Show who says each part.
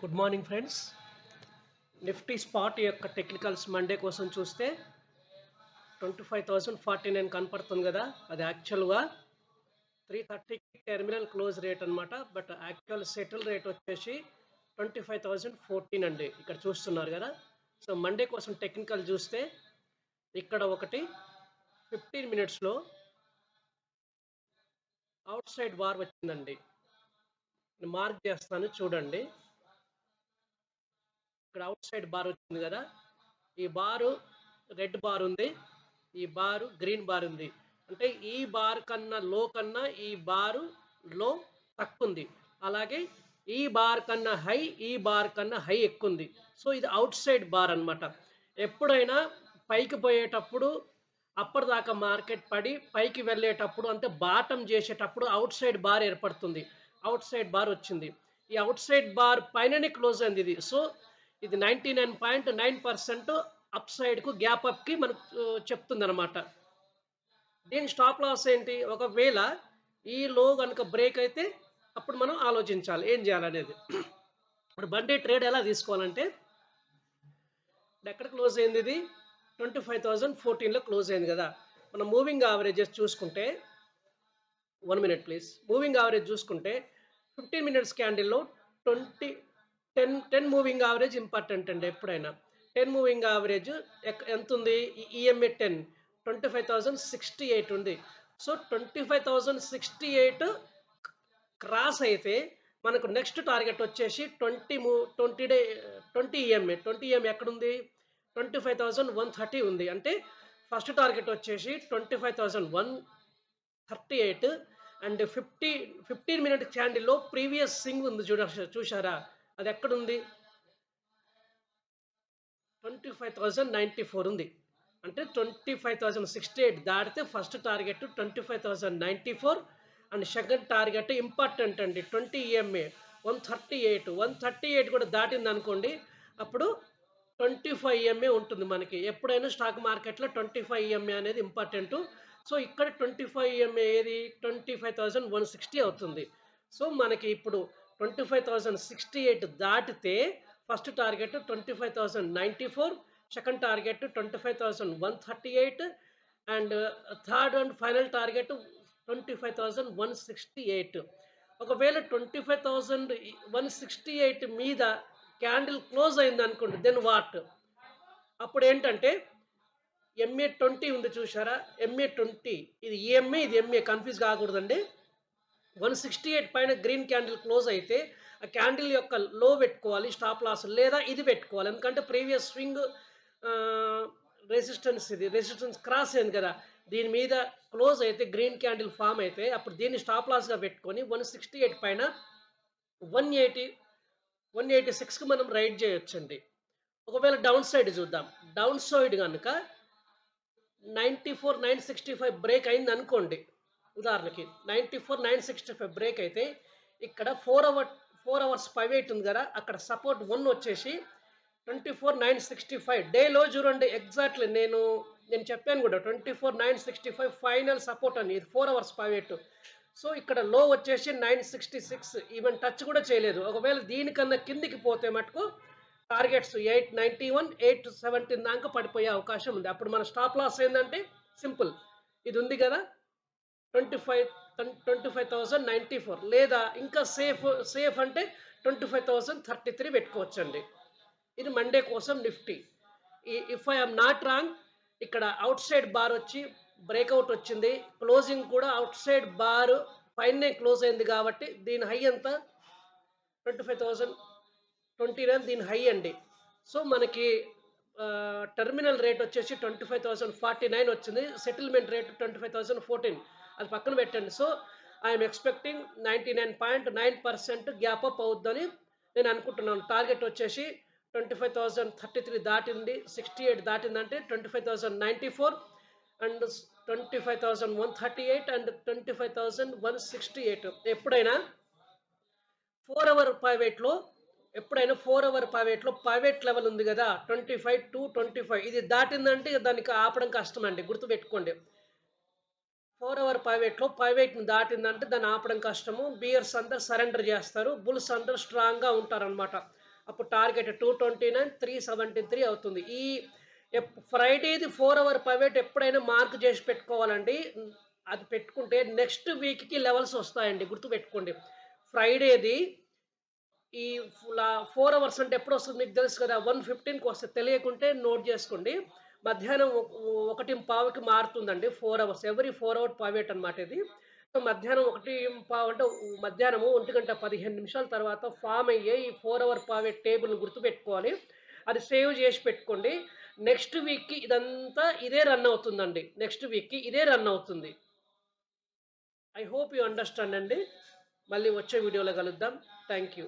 Speaker 1: Good morning friends. Nifty spot యొక్క technicals Monday కోసం చూస్తే 25,049 కనపడుతుంది కదా. అది యాక్చువల్గా 330 టెర్మినల్ క్లోజ్ రేట్ అనమాట. బట్ యాక్చువల్ సెటిల్ రేట్ వచ్చేసి 25,014 అండి. ఇక్కడ చూస్తున్నారు కదా. సో మండే కోసం టెక్నికల్ చూస్తే ఇక్కడ ఒకటి 15 మినిట్స్లో అవుట్ సైడ్ బార్ వచ్చిందండి. మార్క్ చేస్తాను చూడండి. ఇక్కడ అవుట్ సైడ్ బార్ వచ్చింది కదా. ఈ బారు రెడ్ బార్ ఉంది, ఈ బారు గ్రీన్ బార్ ఉంది. అంటే ఈ బార్ కన్నా లో కన్నా ఈ బారు లో తక్కువ ఉంది. అలాగే ఈ బార్ కన్నా హై, ఈ బార్ కన్నా హై ఎక్కువ ఉంది. సో ఇది అవుట్ సైడ్ బార్ అనమాట. ఎప్పుడైనా పైకి పోయేటప్పుడు అప్పటిదాకా మార్కెట్ పడి పైకి వెళ్ళేటప్పుడు అంటే బాటం చేసేటప్పుడు అవుట్ సైడ్ బార్ ఏర్పడుతుంది. అవుట్ సైడ్ బార్ వచ్చింది. ఈ అవుట్ సైడ్ బార్ పైననే క్లోజ్ అయింది ఇది. సో ఇది 99.9% అప్ సైడ్కు గ్యాప్ అప్కి మనకు చెప్తుందన్నమాట. దీని స్టాప్ లాస్ ఏంటి? ఒకవేళ ఈ లో కనుక బ్రేక్ అయితే అప్పుడు మనం ఆలోచించాలి ఏం చేయాలనేది. ఇప్పుడు వన్ డే ట్రేడ్ ఎలా తీసుకోవాలంటే ఎక్కడ క్లోజ్ అయింది ఇది 25,014లో క్లోజ్ అయింది కదా. మనం మూవింగ్ యావరేజెస్ చూసుకుంటే 1 మినిట్ ప్లీజ్. మూవింగ్ యావరేజ్ చూసుకుంటే 15 మినిట్స్ క్యాండిల్లో 20 10 మూవింగ్ యావరేజ్ ఇంపార్టెంట్ అండి ఎప్పుడైనా. 10 మూవింగ్ యావరేజ్ ఎంత ఉంది? ఈఎంఏ 10 25,068 ఉంది. సో 25,068 క్రాస్ అయితే మనకు నెక్స్ట్ టార్గెట్ వచ్చేసి 20 ఈఎంఏ ఎక్కడుంది? 25,130 ఉంది. అంటే ఫస్ట్ టార్గెట్ వచ్చేసి 25,138 అండ్ 15 మినిట్ క్యాండిల్లో ప్రీవియస్ స్వింగ్ ఉంది చూసారా? అది ఎక్కడుంది? 25,094 ఉంది. అంటే 25,068 దాటితే first target 25,094 and second target important అండి 20 ఈఎంఏ 138 కూడా దాటింది అనుకోండి, అప్పుడు 25 ఈఎంఏ ఉంటుంది మనకి. ఎప్పుడైనా స్టాక్ మార్కెట్లో 25 ఈఎంఏ అనేది ఇంపార్టెంట్. సో ఇక్కడ 25 ఈఎంఏ ఏది 25,160 అవుతుంది. సో మనకి ఇప్పుడు 25,068 దాటితే first target 25,094, second target 25,138 and third and final target 25,168. ఒకవేళ 25,168 మీద క్యాండిల్ క్లోజ్ అయింది అనుకోండి, దెన్ వాట్? అప్పుడు ఏంటంటే ఎంఏ 20 ఉంది చూసారా? ఎంఏ 20 ఇది ఈఎంఏ, ఇది ఎంఏ, కన్ఫ్యూజ్ కాకూడదండి. 168 పైన గ్రీన్ క్యాండిల్ క్లోజ్ అయితే ఆ క్యాండిల్ యొక్క లో పెట్టుకోవాలి స్టాప్ లాస్, లేదా ఇది పెట్టుకోవాలి. ఎందుకంటే ప్రీవియస్ స్వింగ్ రెసిస్టెన్స్ క్రాస్ అయింది కదా. దీని మీద క్లోజ్ అయితే గ్రీన్ క్యాండిల్ ఫామ్ అయితే అప్పుడు దీన్ని స్టాప్ లాస్గా పెట్టుకొని 168 పైన 186కి మనం రైడ్ చేయొచ్చండి. ఒకవేళ డౌన్ సైడ్ చూద్దాం. డౌన్ సైడ్ కనుక 94,965 బ్రేక్ అయింది అనుకోండి. ఉదాహరణకి 94,965 బ్రేక్ అయితే ఇక్కడ 4 అవర్స్ పైవేట్ ఉంది కదా, అక్కడ సపోర్ట్ 1 వచ్చేసి 24,965 డేలో చూడండి. ఎగ్జాక్ట్లీ నేను చెప్పాను కూడా 24,965 ఫైనల్ సపోర్ట్ అని. ఇది 4 అవర్స్ పైవేట్. సో ఇక్కడ లో వచ్చేసి 966, ఈవెన్ టచ్ కూడా చేయలేదు. ఒకవేళ దీనికన్నా కిందికి పోతే మటుకు టార్గెట్స్ 891, 817 దాకా పడిపోయే అవకాశం ఉంది. అప్పుడు మన స్టాప్ లాస్ ఏంటంటే సింపుల్, ఇది ఉంది కదా 25,094, లేదా ఇంకా సేఫ్ అంటే 25,033 పెట్టుకోవచ్చండి. ఇది మండే కోసం Nifty. If I am not wrong, ఇక్కడ అవుట్ సైడ్ బార్ వచ్చి బ్రేక్అవుట్ వచ్చింది. క్లోజింగ్ కూడా అవుట్ సైడ్ బార్ పైనే క్లోజ్ అయింది కాబట్టి దీని హై ఎంత 25,029, దీని హై అండి. సో మనకి టెర్మినల్ రేట్ వచ్చేసి 25,049 వచ్చింది. సెటిల్మెంట్ రేట్ 25,014, అది పక్కన పెట్టండి. So I'm expecting 99.9% gap up అవుద్దని నేను అనుకుంటున్నాను. టార్గెట్ వచ్చేసి 25,033 దాటింది, 68 దాటిందంటే 25,094 అండ్ 25,138 అండ్ 25,168. ఎప్పుడైనా 4 అవర్ ప్రైవేట్లో లెవెల్ ఉంది కదా 25 to 25, ఇది దాటిందంటే దానికి ఆపడం కష్టం అండి, గుర్తుపెట్టుకోండి. 4 అవర్ ప్రైవేట్ని దాటిందంటే దాన్ని ఆపడం కష్టము. బియర్స్ అందరు సరెండర్ చేస్తారు, బుల్స్ అందరు స్ట్రాంగ్గా ఉంటారనమాట. అప్పుడు టార్గెట్ 229, 373 అవుతుంది. ఈ ఫ్రైడేది 4 అవర్ పైవేట్ ఎప్పుడైనా మార్క్ చేసి పెట్టుకోవాలండి. అది పెట్టుకుంటే నెక్స్ట్ వీక్‌కి లెవెల్స్ వస్తాయండి. గుర్తుపెట్టుకోండి. ఫ్రైడేది ఈ 4 అవర్స్ అంటే ఎప్పుడొస్తది మీకు తెలుసు కదా! 1:15కి వస్తది. తెలియకుంటే నోట్ జేసుకోండి. మధ్యాహ్నం 1:15కి మారుతుందండి 4 అవర్స్. ఎవ్రీ 4 అవర్ పైవేట్ అన్నమాట ఇది. సో, మధ్యాహ్నం 1:15 అంటే మధ్యాహ్నము 1:15 తర్వాత ఫార్మ్ అయ్యే ఈ 4 అవర్ పైవేట్ టేబుల్‌ని గుర్తుపెట్టుకోవాలి. అది సేవ్ జేసి పెట్టుకోండి. నెక్స్ట్ వీక్‌కి ఇదంతా ఇదే రన్ అవుతుందండి. నెక్స్ట్ వీక్‌కి ఇదే రన్ అవుతుంది. ఐ హోప్ యూ అండర్‌స్టాండ్ అండి. మళ్ళీ వచ్చే వీడియోలో కలుద్దాం. Thank you.